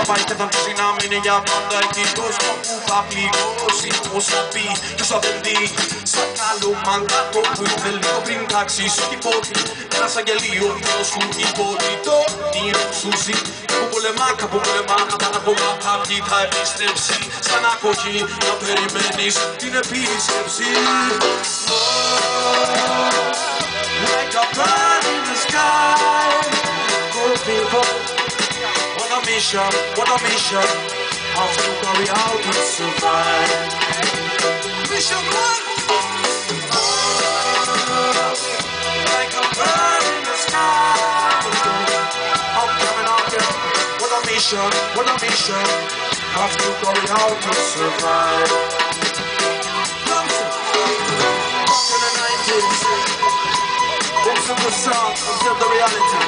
πάει και θα αρχίσει να μείνει για πάντα εκείνος που θα πληγώσει όσα πει κι όσα δεν δει. Σαν καλό μαντάτο που ήρθε λίγο πριν τάξεις όχι πότι ένας αγγελίο Θεός σου υπότι το όνειρο σου ζει. Κάπου πολεμά, ακόμα κάποιοι θα επιστρέψει σαν ακοχή να περιμένεις την επίσκεψη. Like a bird in the sky, good people, what a mission, have to carry out to survive. Mission one, like a bird in the sky, I'm coming out here. What a mission, have to carry out to survive. Back in the 90s. Observe the sound, observe the reality.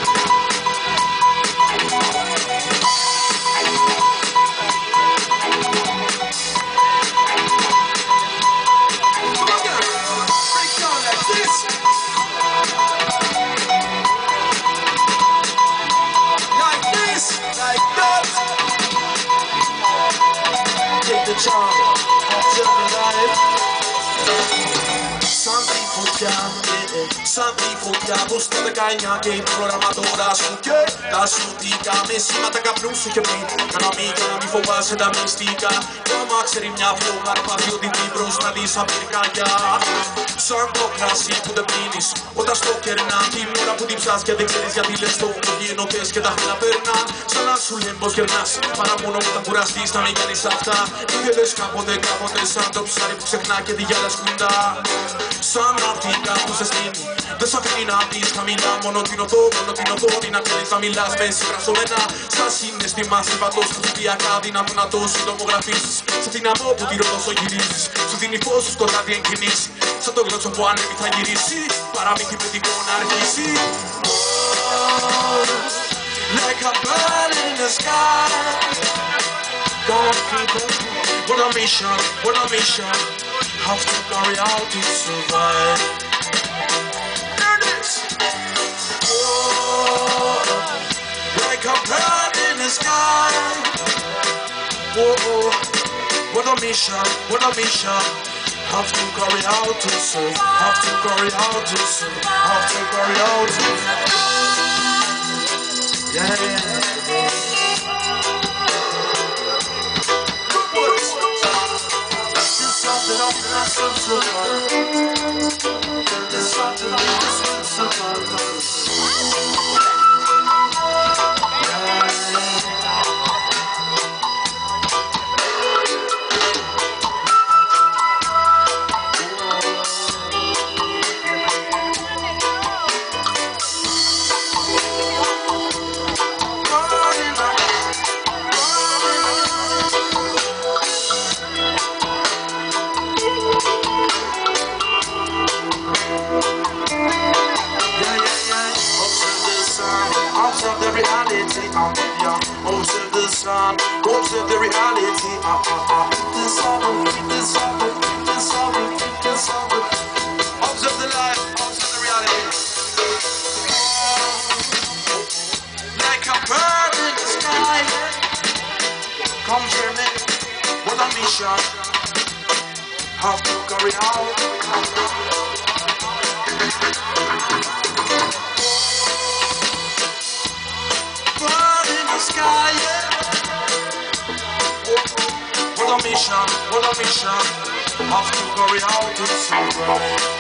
Come on, girl. Break down like this. Like this, like that. Take the charm, observe the life. Σαν φωτιά πως το 19 και η προγραμματόρα σου και τα σωτικά με σήματα καπνού σου και πριν για να μην φοβάσαι τα μυστικά κι άμα ξέρει μια φλόγα αρπάζει ότι την μπροστά της απ' πυρκαγιά. Σαν το κρασί που δεν πίνεις όταν στο κερνά την ώρα που την ψάς και δεν ξέρεις γιατί λες το γενοτές και τα χλά περνά. Σαν να σου λένε πως γερνάς παρά μόνο όταν κουραστείς να μην κάνεις αυτά και λες κάποτε σαν το ψάρι που ξεχνά και τη γυάλα σκουντά. Σαν ναυτικά που σε στείνει δεν σ' αφήνει να δεις χαμηλά μόνο την οδό τι να ξέρεις να μιλάς με συγγρασσομένα. Σαν συναισθήμα συμβατός που χιλιακά δυνατό να το συντομογραφήσεις. Σαν δυναμό που τη ροδόσο γυρίζεις σου δίνει φως σου σκοτάδι εν κινήσει. Σαν το γλώτσο που ανέβει θα γυρίσει παραμύθι παιδικό να αρχίσει. Like a bird in the sky, God people, what a mission, have to carry out to survive. Hear this. Oh, like a bird in the sky. Oh, what a mission, have to carry out to survive. Have to carry out to survive. Have to carry out to yeah. Observe the reality, observe the sun, observe the reality, observe the life, observe the reality. Like a bird in the sky, come hear me, what a mission, have to carry out. Sky, yeah. What a mission, have to carry out to survive.